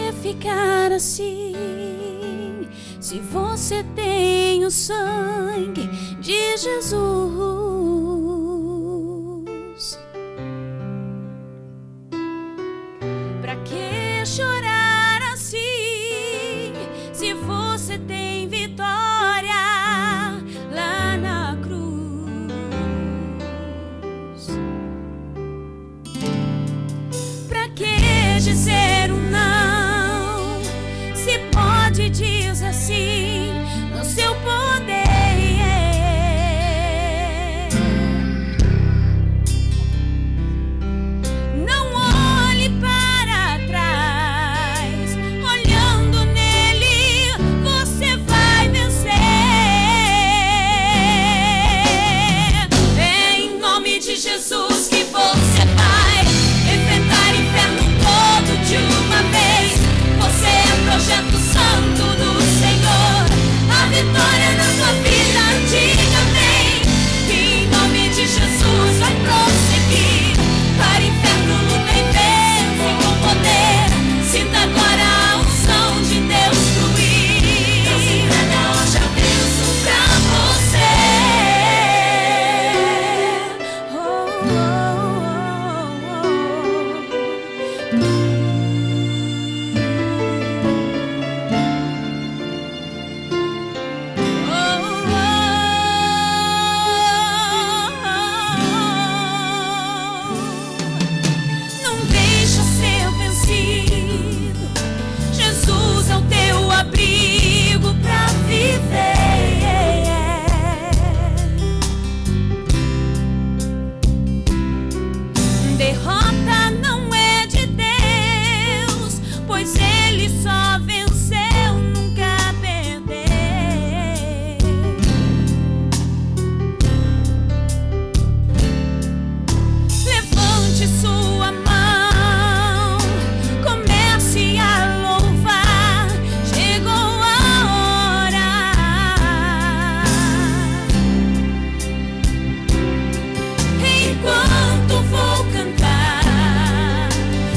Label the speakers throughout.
Speaker 1: você ficar assim? Se você tem o sangue de Jesus, pra que chorar assim? Se você tem vitória lá na cruz, pra que dizer um não? Se pode, diz assim, no seu poder. Não olhe para trás, olhando nele você vai vencer. É em nome de Jesus que você vai enfrentar inferno todo de uma vez. Você é projeto santo do Senhor, a vitória na sua vida, diga amém. E em nome de Jesus vai prosseguir, para inferno luta e vence com poder. Sinta agora a unção de Deus fluir. Deus entrega hoje a bênção pra você. Oh, oh, oh, oh. Não deixa ser vencido. Jesus é o teu abrigo pra viver. Derrota não é de Deus, pois ele só venceu, nunca perdeu. Levante sua mão, comece a louvar, chegou a hora. Enquanto vou cantar,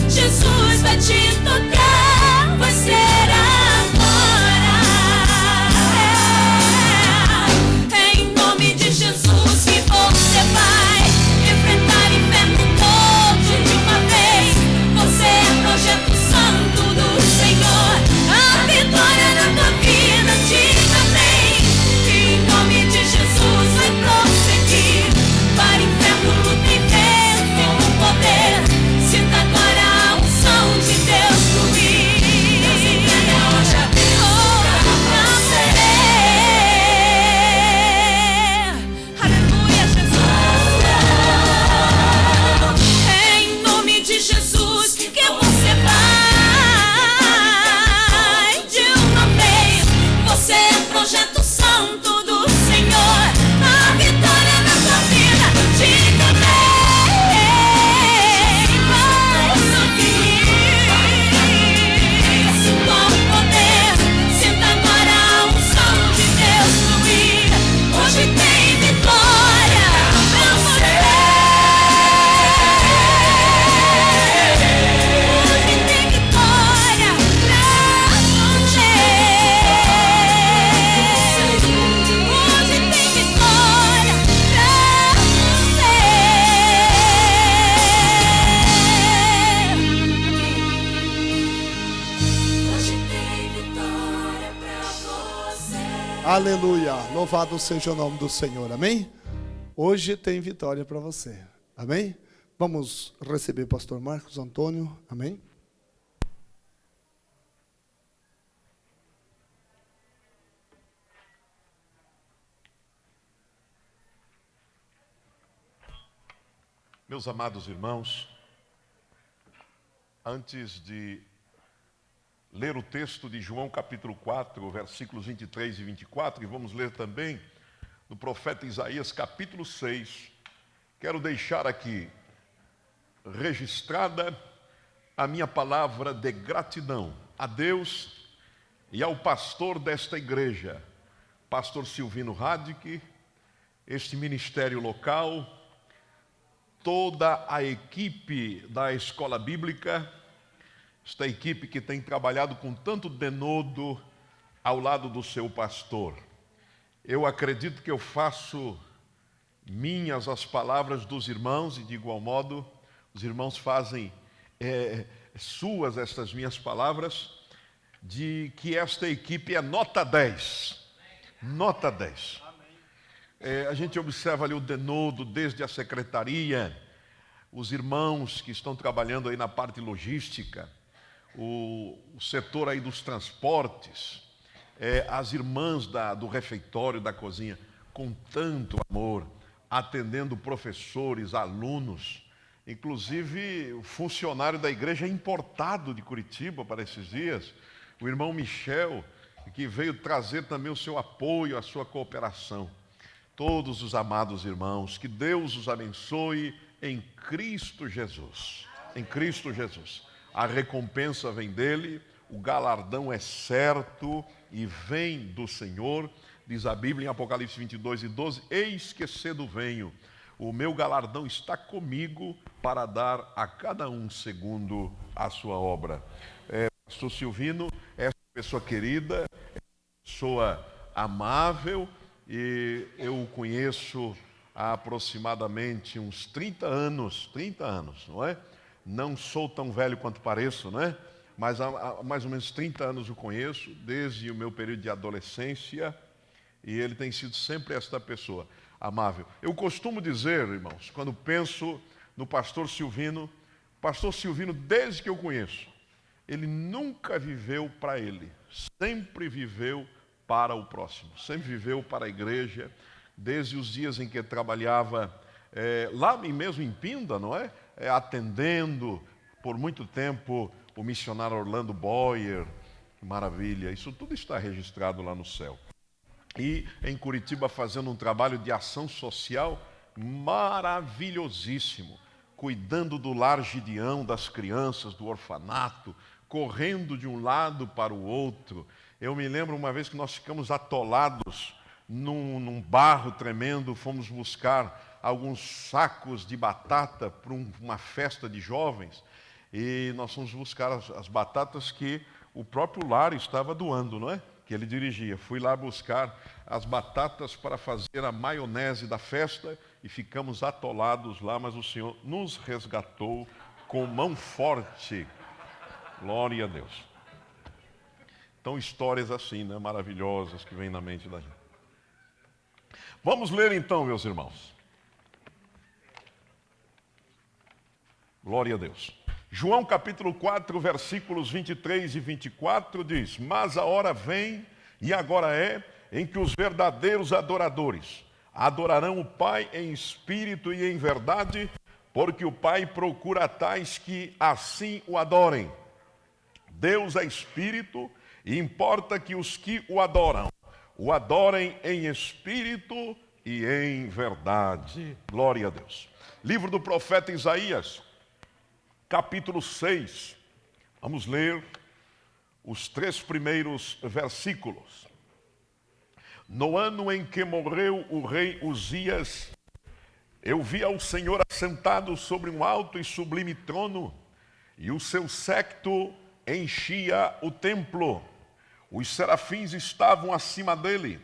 Speaker 1: Jesus vai te tocar, vai ser agora. É em nome de Jesus que você vai enfrentar inferno todo de uma vez. Você é projeto santo do Senhor, a vitória na tua vida, diga amém. E em nome de Jesus vai prosseguir, para inferno luta e vence com poder. Sinta agora a unção de Deus fluir. Deus entrega hoje a bênção pra você. Aleluia, Jesus. É em nome de Jesus que você vai de uma vez. Você é projeto santo do Senhor, a vitória na sua vida, diga amém. Vai subir com poder. Sinta agora a unção de Deus fluir. Hoje tem vitória pra você. Hoje tem vitória pra você. Hoje tem vitória pra você. Hoje tem vitória pra você.
Speaker 2: Aleluia, louvado seja o nome do Senhor, amém? Hoje tem vitória para você, amém? Vamos receber o pastor Marcos Antônio, amém?
Speaker 3: Meus amados irmãos, antes de ler o texto de João capítulo 4, versículos 23 e 24, e vamos ler também no profeta Isaías capítulo 6, quero deixar aqui registrada a minha palavra de gratidão a Deus e ao pastor desta igreja, pastor Silvino Radic, este ministério local, toda a equipe da escola bíblica esta equipe que tem trabalhado com tanto denodo ao lado do seu pastor. Eu acredito que eu faço minhas as palavras dos irmãos, e de igual modo, os irmãos fazem suas estas minhas palavras, de que esta equipe é nota 10. Nota 10. A gente observa ali o denodo desde a secretaria, os irmãos que estão trabalhando aí na parte logística, o setor aí dos transportes, as irmãs do refeitório, da cozinha, com tanto amor, atendendo professores, alunos, inclusive o funcionário da igreja importado de Curitiba para esses dias, o irmão Michel, que veio trazer também o seu apoio, a sua cooperação. Todos os amados irmãos, que Deus os abençoe em Cristo Jesus. Em Cristo Jesus. A recompensa vem dele, o galardão é certo e vem do Senhor. Diz a Bíblia em Apocalipse 22:12, eis que cedo venho, o meu galardão está comigo para dar a cada um segundo a sua obra. Pastor Silvino é uma pessoa querida, é uma pessoa amável, e eu o conheço há aproximadamente uns 30 anos, não é? Não sou tão velho quanto pareço, não é? Mas há mais ou menos 30 anos o conheço, desde o meu período de adolescência, e ele tem sido sempre esta pessoa amável. Eu costumo dizer, irmãos, quando penso no pastor Silvino, desde que eu conheço, ele nunca viveu para ele, sempre viveu para o próximo, sempre viveu para a igreja, desde os dias em que trabalhava lá mesmo em Pinda, não é? Atendendo por muito tempo o missionário Orlando Boyer, que maravilha, isso tudo está registrado lá no céu. E em Curitiba fazendo um trabalho de ação social maravilhosíssimo, cuidando do lar Gideão, das crianças, do orfanato, correndo de um lado para o outro. Eu me lembro uma vez que nós ficamos atolados num barro tremendo, fomos buscar alguns sacos de batata para uma festa de jovens, e nós fomos buscar as batatas que o próprio lar estava doando, não é? Que ele dirigia. Fui lá buscar as batatas para fazer a maionese da festa e ficamos atolados lá, mas o Senhor nos resgatou com mão forte. Glória a Deus. Então, histórias assim, né, maravilhosas que vêm na mente da gente. Vamos ler então, meus irmãos. Glória a Deus. João capítulo 4, versículos 23 e 24 diz: mas a hora vem, e agora é, em que os verdadeiros adoradores adorarão o Pai em espírito e em verdade, porque o Pai procura tais que assim o adorem. Deus é espírito, e importa que os que o adorem em espírito e em verdade. Glória a Deus. Livro do profeta Isaías, capítulo 6. Vamos ler os 3 primeiros versículos. No ano em que morreu o rei Uzias, eu vi ao Senhor assentado sobre um alto e sublime trono, e o seu séquito enchia o templo. Os serafins estavam acima dele,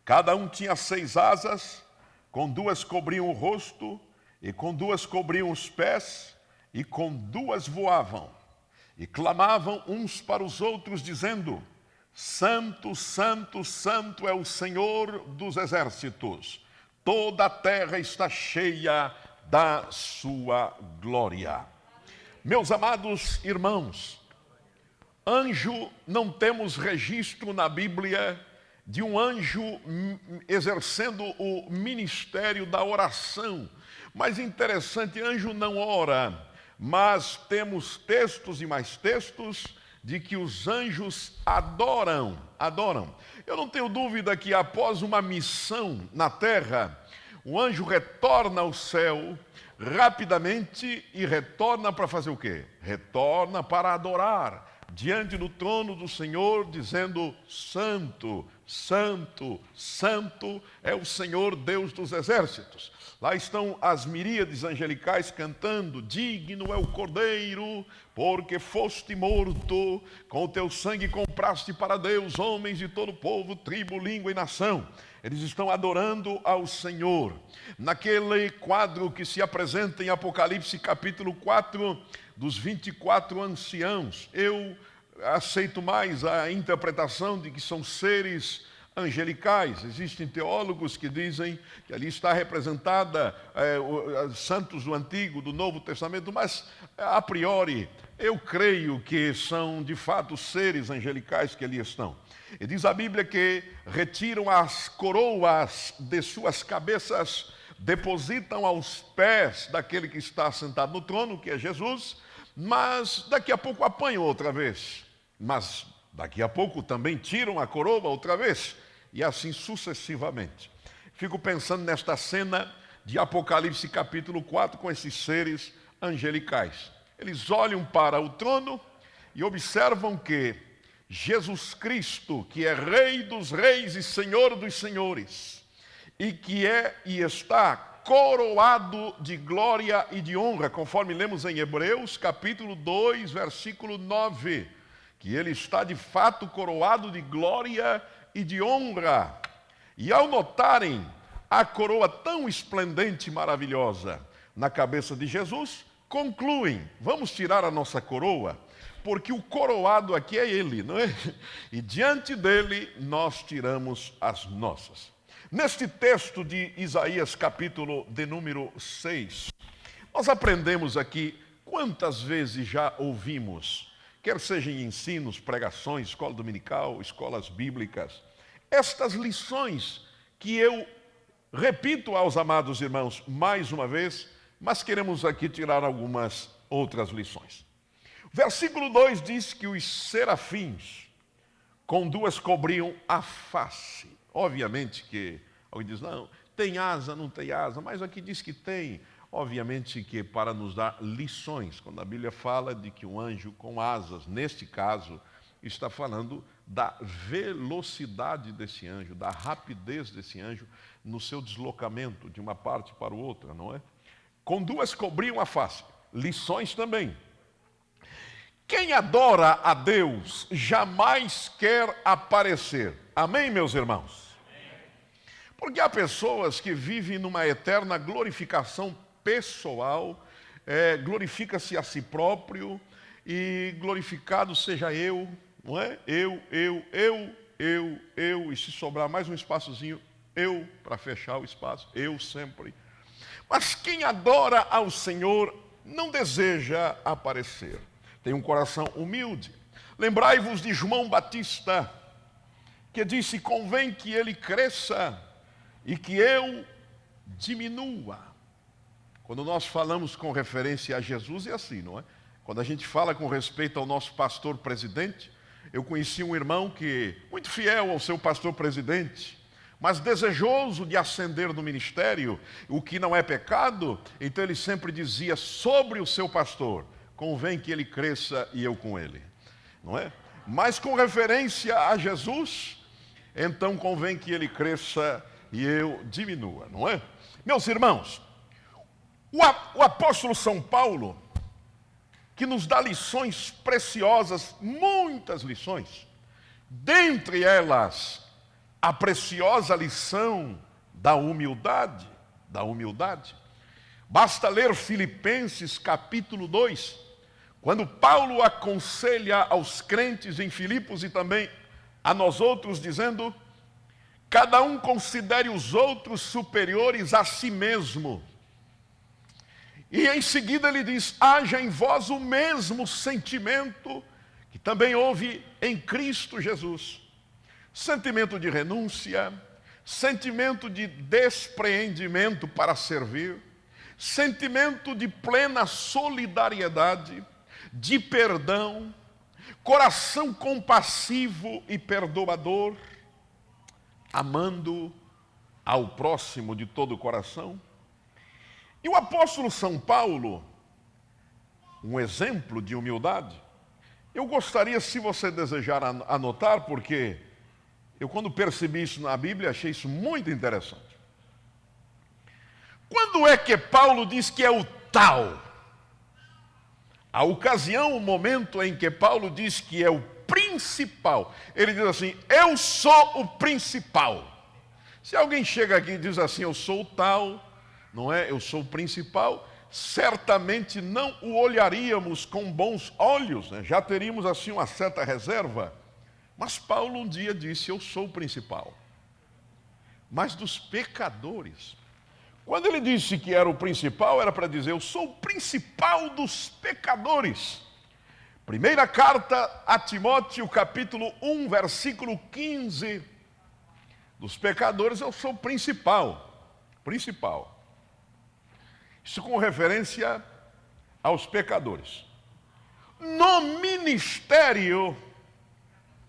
Speaker 3: cada um tinha 6 asas, com 2 cobriam o rosto, e com 2 cobriam os pés, e com 2 voavam, e clamavam uns para os outros, dizendo: Santo, Santo, Santo é o Senhor dos exércitos, toda a terra está cheia da sua glória. Meus amados irmãos, anjo, não temos registro na Bíblia de um anjo exercendo o ministério da oração. Mas interessante, anjo não ora, mas temos textos e mais textos de que os anjos adoram. Eu não tenho dúvida que após uma missão na terra, o anjo retorna ao céu rapidamente e retorna para fazer o quê? Retorna para adorar diante do trono do Senhor, dizendo: Santo, santo, santo é o Senhor Deus dos exércitos. Lá estão as miríades angelicais cantando: digno é o Cordeiro, porque foste morto, com o teu sangue compraste para Deus homens de todo povo, tribo, língua e nação. Eles estão adorando ao Senhor. Naquele quadro que se apresenta em Apocalipse capítulo 4, dos 24 anciãos, eu aceito mais a interpretação de que são seres angelicais. Existem teólogos que dizem que ali está representada os santos do Antigo, do Novo Testamento, mas a priori eu creio que são de fato seres angelicais que ali estão. E diz a Bíblia que retiram as coroas de suas cabeças, depositam aos pés daquele que está sentado no trono, que é Jesus, mas daqui a pouco apanham outra vez. Mas daqui a pouco também tiram a coroa outra vez, e assim sucessivamente. Fico pensando nesta cena de Apocalipse capítulo 4 com esses seres angelicais. Eles olham para o trono e observam que Jesus Cristo, que é Rei dos reis e Senhor dos senhores, e que é e está coroado de glória e de honra, conforme lemos em Hebreus capítulo 2, versículo 9, que ele está de fato coroado de glória e de honra. E ao notarem a coroa tão esplendente e maravilhosa na cabeça de Jesus, concluem: vamos tirar a nossa coroa, porque o coroado aqui é ele, não é? E diante dele nós tiramos as nossas. Neste texto de Isaías capítulo de número 6, nós aprendemos aqui quantas vezes já ouvimos, quer seja em ensinos, pregações, escola dominical, escolas bíblicas, estas lições que eu repito aos amados irmãos mais uma vez, mas queremos aqui tirar algumas outras lições. Versículo 2 diz que os serafins com duas cobriam a face. Obviamente que alguém diz: não, tem asa, não tem asa, mas aqui diz que tem. Obviamente que para nos dar lições, quando a Bíblia fala de que um anjo com asas, neste caso, está falando da velocidade desse anjo, da rapidez desse anjo no seu deslocamento de uma parte para outra, não é? Com duas cobriam a face. Lições também. Quem adora a Deus jamais quer aparecer. Amém, meus irmãos? Porque há pessoas que vivem numa eterna glorificação pessoal, glorifica-se a si próprio, e glorificado seja eu, não é? Eu, e se sobrar mais um espaçozinho, eu, para fechar o espaço, eu sempre. Mas quem adora ao Senhor não deseja aparecer. Tem um coração humilde. Lembrai-vos de João Batista, que disse: convém que ele cresça e que eu diminua. Quando nós falamos com referência a Jesus é assim, não é? Quando a gente fala com respeito ao nosso pastor presidente, eu conheci um irmão que, muito fiel ao seu pastor presidente, mas desejoso de ascender no ministério, o que não é pecado, então ele sempre dizia sobre o seu pastor: convém que ele cresça e eu com ele, não é? Mas com referência a Jesus, então convém que ele cresça e eu diminua, não é? Meus irmãos, o apóstolo São Paulo, que nos dá lições preciosas, muitas lições, dentre elas a preciosa lição da humildade, Basta ler Filipenses capítulo 2, quando Paulo aconselha aos crentes em Filipos e também a nós outros, dizendo: cada um considere os outros superiores a si mesmo. E em seguida ele diz: haja em vós o mesmo sentimento que também houve em Cristo Jesus. Sentimento de renúncia, sentimento de despreendimento para servir, sentimento de plena solidariedade, de perdão, coração compassivo e perdoador, amando ao próximo de todo o coração. E o apóstolo São Paulo, um exemplo de humildade, eu gostaria, se você desejar anotar, porque Eu, quando percebi isso na Bíblia, achei isso muito interessante. Quando é que Paulo diz que é o tal? A ocasião, o momento em que Paulo diz que é o principal. Ele diz assim: eu sou o principal. Se alguém chega aqui e diz assim: eu sou o tal, não é? Eu sou o principal, certamente não o olharíamos com bons olhos, né? Já teríamos assim uma certa reserva. Mas Paulo um dia disse: eu sou o principal. Mas dos pecadores. Quando ele disse que era o principal, era para dizer: eu sou o principal dos pecadores. Primeira carta a Timóteo, capítulo 1, versículo 15. Dos pecadores eu sou o principal. Principal. Isso com referência aos pecadores. No ministério,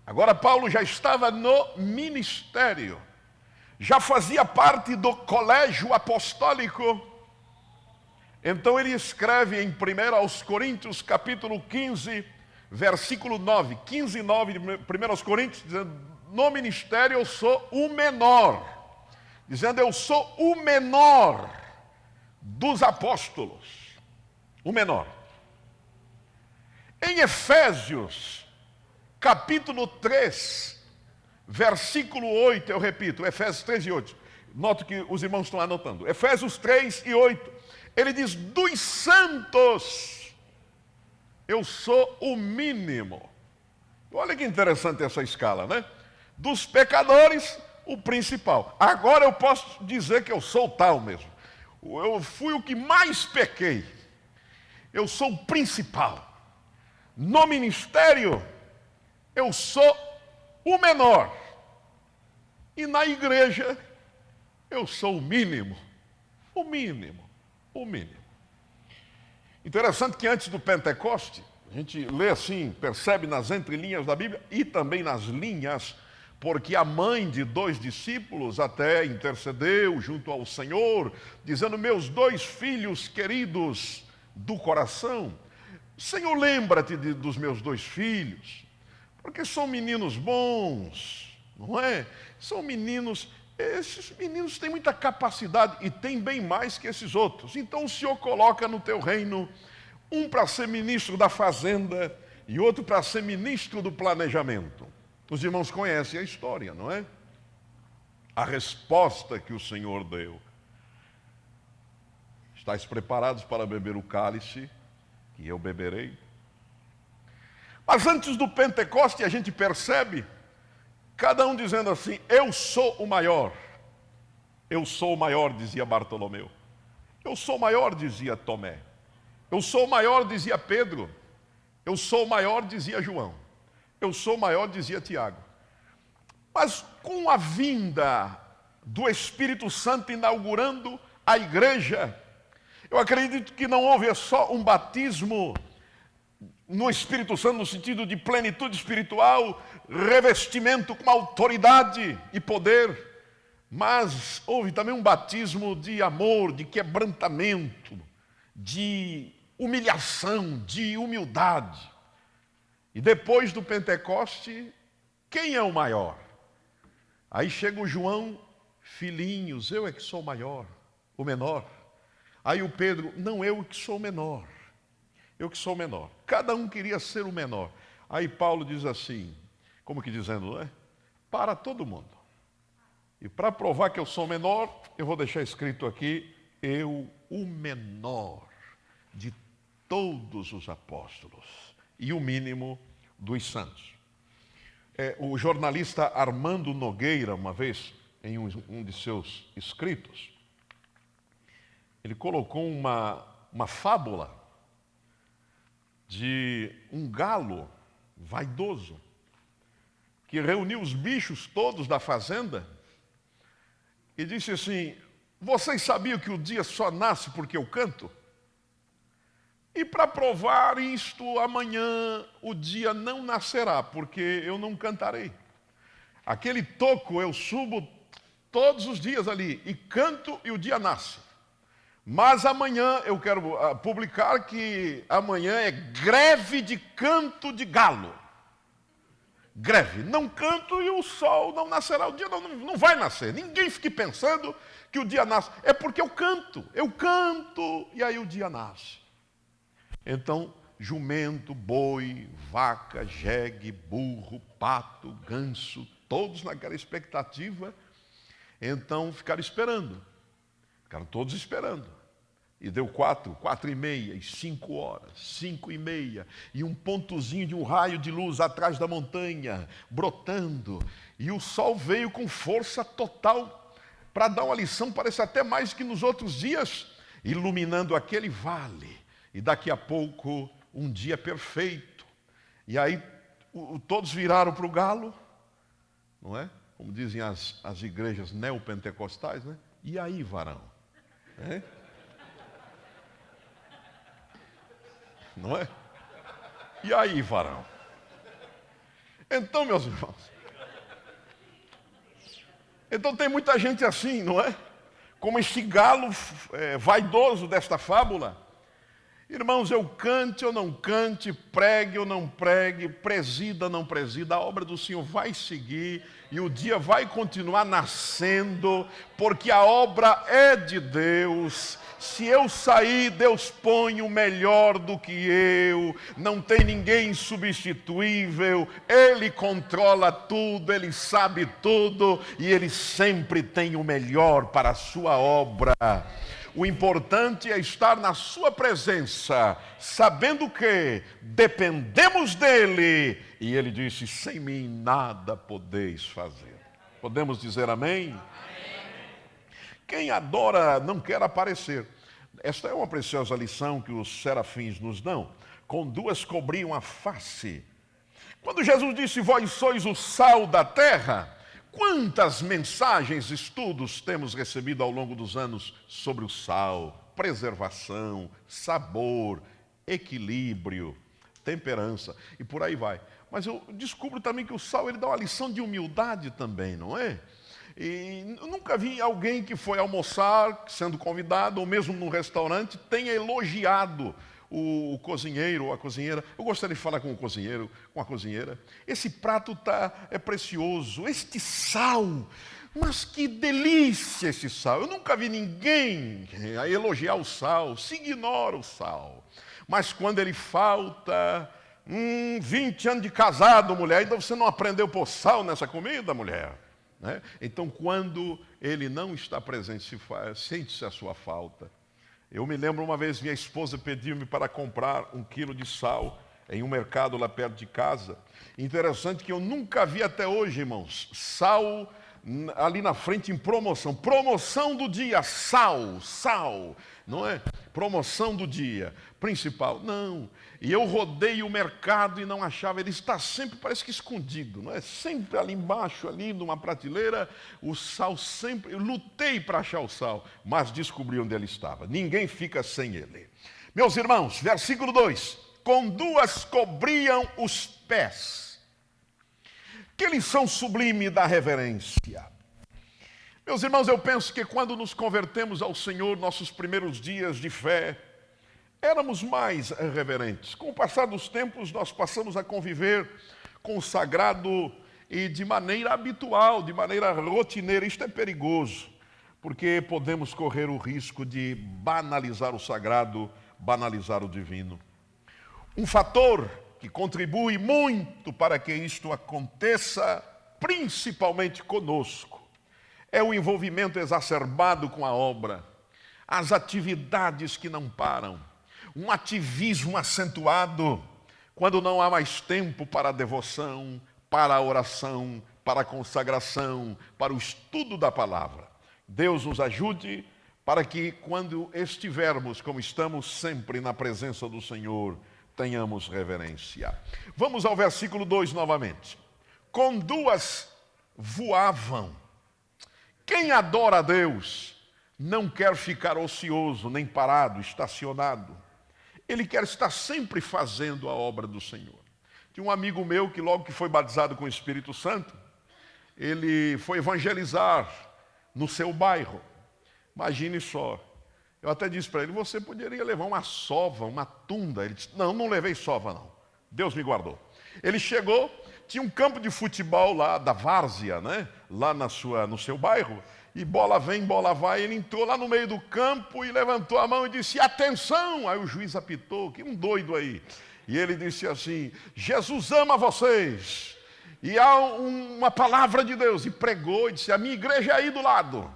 Speaker 3: agora Paulo já estava no ministério. Já fazia parte do colégio apostólico. Então ele escreve em 1 aos Coríntios, capítulo 15, versículo 9. 15 e 9 de 1 aos Coríntios, dizendo: no ministério eu sou o menor. Dizendo: eu sou o menor dos apóstolos. O menor. Em Efésios, capítulo 3, versículo 8, eu repito, Efésios 3 e 8. Noto que os irmãos estão anotando. Efésios 3 e 8. Ele diz: dos santos, eu sou o mínimo. Olha que interessante essa escala, né? Dos pecadores, o principal. Agora eu posso dizer que eu sou tal mesmo. Eu fui o que mais pequei. Eu sou o principal. No ministério, eu sou o menor. E na igreja, eu sou o mínimo. O mínimo. O mínimo. Interessante que antes do Pentecoste, a gente lê assim, percebe nas entrelinhas da Bíblia e também nas linhas, porque a mãe de 2 discípulos até intercedeu junto ao Senhor, dizendo: meus 2 filhos queridos do coração, Senhor, lembra-te dos meus 2 filhos, porque são meninos bons, não é? São meninos, esses meninos têm muita capacidade e têm bem mais que esses outros. Então o Senhor coloca no teu reino um para ser ministro da fazenda e outro para ser ministro do planejamento. Os irmãos conhecem a história, não é? A resposta que o Senhor deu: estáis preparados para beber o cálice que eu beberei? Mas antes do Pentecoste a gente percebe cada um dizendo assim: eu sou o maior. Eu sou o maior, dizia Bartolomeu. Eu sou o maior, dizia Tomé. Eu sou o maior, dizia Pedro. Eu sou o maior, dizia João. Eu sou o maior, dizia Tiago. Mas com a vinda do Espírito Santo inaugurando a igreja, eu acredito que não houve só um batismo no Espírito Santo, no sentido de plenitude espiritual, revestimento com autoridade e poder, mas houve também um batismo de amor, de quebrantamento, de humilhação, de humildade. E depois do Pentecoste, quem é o maior? Aí chega o João: filhinhos, eu é que sou o maior, o menor. Aí o Pedro: não, eu que sou o menor. Eu que sou o menor. Cada um queria ser o menor. Aí Paulo diz assim, como que dizendo, né? Para todo mundo. E para provar que eu sou o menor, eu vou deixar escrito aqui: eu, o menor de todos os apóstolos e o mínimo dos santos. O jornalista Armando Nogueira, uma vez, em um de seus escritos, ele colocou uma fábula de um galo vaidoso que reuniu os bichos todos da fazenda e disse assim: vocês sabiam que o dia só nasce porque eu canto? E para provar isto, amanhã o dia não nascerá, porque eu não cantarei. Aquele toco eu subo todos os dias ali e canto e o dia nasce. Mas amanhã eu quero publicar que amanhã é greve de canto de galo. greve, não canto e o sol não nascerá, o dia não vai nascer. Ninguém fique pensando que o dia nasce, é porque eu canto e aí o dia nasce. Então, jumento, boi, vaca, jegue, burro, pato, ganso, todos naquela expectativa, então ficaram esperando, ficaram todos esperando. E deu 4h30, e 5 horas, 5h30, e um pontozinho de um raio de luz atrás da montanha, brotando, e o sol veio com força total, para dar uma lição, parece até mais que nos outros dias, iluminando aquele vale, e daqui a pouco, um dia perfeito, e aí todos viraram para o galo, não é? Como dizem as igrejas neopentecostais, né? E aí, varão? É? Não é? E aí, varão? Então, meus irmãos, então tem muita gente assim, não é? Como esse galo vaidoso desta fábula. Irmãos, eu cante ou não cante, pregue ou não pregue, presida ou não presida, a obra do Senhor vai seguir e o dia vai continuar nascendo, porque a obra é de Deus. Se eu sair, Deus põe o melhor do que eu, não tem ninguém substituível, Ele controla tudo, Ele sabe tudo e Ele sempre tem o melhor para a sua obra. O importante é estar na sua presença, sabendo que dependemos dEle. E Ele disse, sem mim nada podeis fazer. Podemos dizer amém? Amém. Quem adora não quer aparecer. Esta é uma preciosa lição que os serafins nos dão. Com duas cobriam a face. Quando Jesus disse, vós sois o sal da terra, quantas mensagens, estudos temos recebido ao longo dos anos sobre o sal, preservação, sabor, equilíbrio, temperança e por aí vai. Mas eu descubro também que o sal ele dá uma lição de humildade também, não é? E eu nunca vi alguém que foi almoçar, sendo convidado, ou mesmo num restaurante, tenha elogiado o cozinheiro ou a cozinheira. Eu gostaria de falar com o cozinheiro, com a cozinheira. Esse prato é precioso, este sal, mas que delícia esse sal. Eu nunca vi ninguém a elogiar o sal, se ignora o sal. Mas quando ele falta, 20 anos de casado, mulher, ainda você não aprendeu a pôr sal nessa comida, mulher? Né? Então, quando ele não está presente, sente-se a sua falta. Eu me lembro uma vez, minha esposa pediu-me para comprar 1 quilo de sal em um mercado lá perto de casa. Interessante que eu nunca vi até hoje, irmãos, sal ali na frente em promoção. Promoção do dia, sal, não é? Promoção do dia, principal. Não, e eu rodei o mercado e não achava, ele está sempre, parece que escondido, não é? Sempre ali embaixo, ali numa prateleira, o sal sempre, eu lutei para achar o sal, mas descobri onde ele estava. Ninguém fica sem ele. Meus irmãos, versículo 2, com duas cobriam os pés. Que lição sublime da reverência. Meus irmãos, eu penso que quando nos convertemos ao Senhor, nossos primeiros dias de fé, éramos mais reverentes. Com o passar dos tempos, nós passamos a conviver com o sagrado e de maneira habitual, de maneira rotineira. Isto é perigoso, porque podemos correr o risco de banalizar o sagrado, banalizar o divino. Um fator que contribui muito para que isto aconteça, principalmente conosco, é o envolvimento exacerbado com a obra, as atividades que não param, um ativismo acentuado, quando não há mais tempo para a devoção, para a oração, para a consagração, para o estudo da palavra. Deus nos ajude para que quando estivermos, como estamos sempre na presença do Senhor, tenhamos reverência. Vamos ao versículo 2 novamente. Com duas voavam. Quem adora a Deus não quer ficar ocioso, nem parado, estacionado. Ele quer estar sempre fazendo a obra do Senhor. Tinha um amigo meu que logo que foi batizado com o Espírito Santo, ele foi evangelizar no seu bairro. Imagine só. Eu até disse para ele, você poderia levar uma sova, uma tunda. Ele disse, não levei sova não. Deus me guardou. Ele chegou, tinha um campo de futebol lá da várzea, né? Lá no seu bairro. E bola vem, bola vai. Ele entrou lá no meio do campo e levantou a mão e disse: atenção! Aí o juiz apitou, que um doido aí. E ele disse assim: Jesus ama vocês. E há uma palavra de Deus. E pregou e disse: a minha igreja é aí do lado.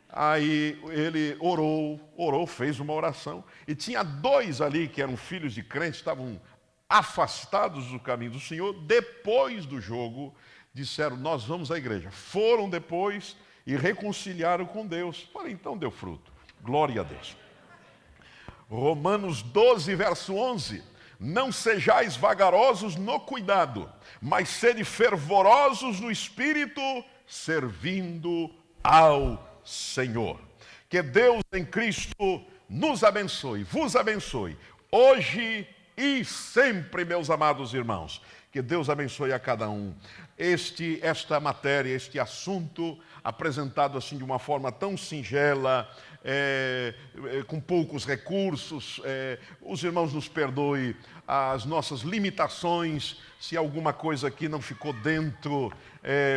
Speaker 3: Aí ele orou, fez uma oração. E tinha dois ali que eram filhos de crentes, estavam afastados do caminho do Senhor. Depois do jogo, disseram: nós vamos à igreja. Foram depois e reconciliaram com Deus. Falei, então deu fruto. Glória a Deus. Romanos 12, verso 11. Não sejais vagarosos no cuidado, mas sede fervorosos no espírito, servindo ao Senhor. Que Deus em Cristo nos abençoe, vos abençoe, hoje e sempre, meus amados irmãos. Que Deus abençoe a cada um. Esta matéria, este assunto, apresentado assim de uma forma tão singela, com poucos recursos, os irmãos nos perdoem as nossas limitações, se alguma coisa aqui não ficou dentro,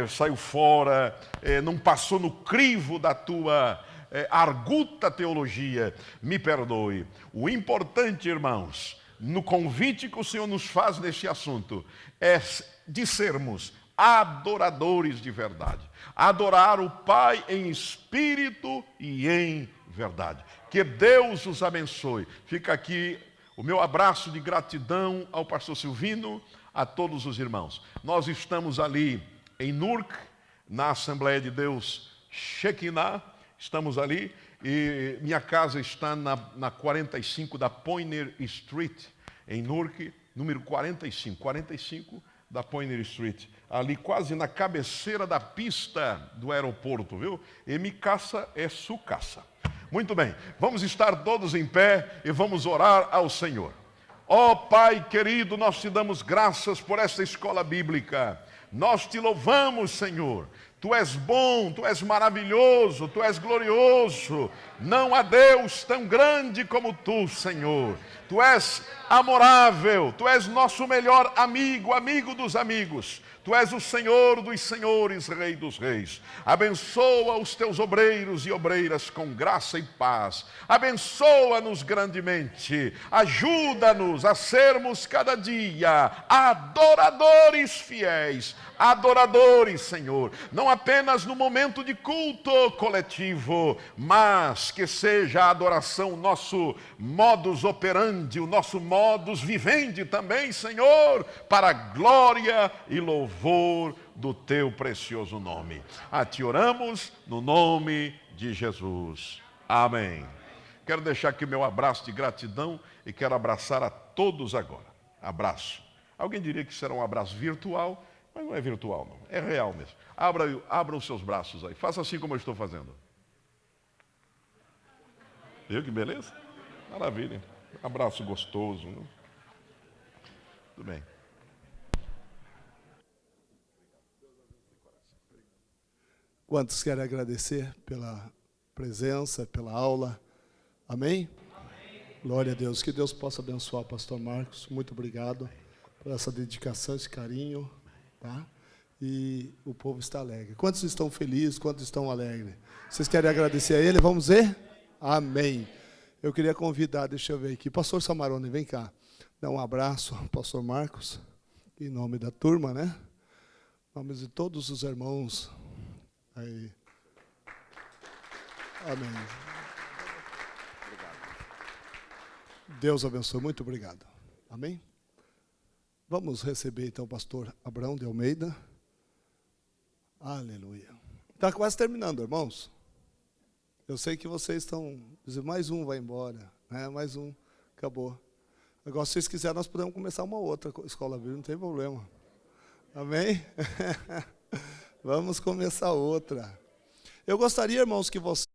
Speaker 3: saiu fora, não passou no crivo da tua arguta teologia, me perdoe. O importante, irmãos, no convite que o Senhor nos faz neste assunto, é de sermos adoradores de verdade. Adorar o Pai em espírito e em verdade. Que Deus os abençoe. Fica aqui o meu abraço de gratidão ao pastor Silvino, a todos os irmãos. Nós estamos ali em Newark, na Assembleia de Deus Shekinah, estamos ali, e minha casa está na 45 da Poynter Street, em Newark, número 45 da Poynter Street, ali quase na cabeceira da pista do aeroporto, viu? E mi casa é su casa. Muito bem, vamos estar todos em pé e vamos orar ao Senhor. Ó Pai querido, nós te damos graças por esta escola bíblica. Nós te louvamos, Senhor. Tu és bom, Tu és maravilhoso, Tu és glorioso. Não há Deus tão grande como Tu, Senhor. Tu és amorável, Tu és nosso melhor amigo, amigo dos amigos. Tu és o Senhor dos senhores, Rei dos reis. Abençoa os Teus obreiros e obreiras com graça e paz. Abençoa-nos grandemente. Ajuda-nos a sermos cada dia adoradores fiéis. Adoradores, Senhor, não apenas no momento de culto coletivo, mas que seja a adoração o nosso modus operandi, o nosso modus vivendi também, Senhor, para a glória e louvor do Teu precioso nome. A Ti oramos no nome de Jesus. Amém. Quero deixar aqui o meu abraço de gratidão e quero abraçar a todos agora. Abraço. Alguém diria que será um abraço virtual, mas não é virtual, não. É real mesmo. Abra os seus braços aí. Faça assim como eu estou fazendo. Viu que beleza? Maravilha. Abraço gostoso. Não? Tudo bem.
Speaker 2: Quantos querem agradecer pela presença, pela aula? Amém? Amém? Glória a Deus. Que Deus possa abençoar o pastor Marcos. Muito obrigado por essa dedicação, esse carinho. Tá? E o povo está alegre. Quantos estão felizes, quantos estão alegres? Vocês querem agradecer a ele? Vamos ver? Amém. Eu queria convidar, deixa eu ver aqui, pastor Samarone, vem cá. Dá um abraço ao pastor Marcos, em nome da turma, né? Em nome de todos os irmãos. Aí. Amém. Deus abençoe, muito obrigado. Amém? Vamos receber então o pastor Abraão de Almeida. Aleluia. Está quase terminando, irmãos. Eu sei que vocês estão dizendo, mais um vai embora, né? Mais um, acabou. Agora, se vocês quiserem, nós podemos começar uma outra escola bíblica, não tem problema. Amém? Vamos começar outra. Eu gostaria, irmãos, que vocês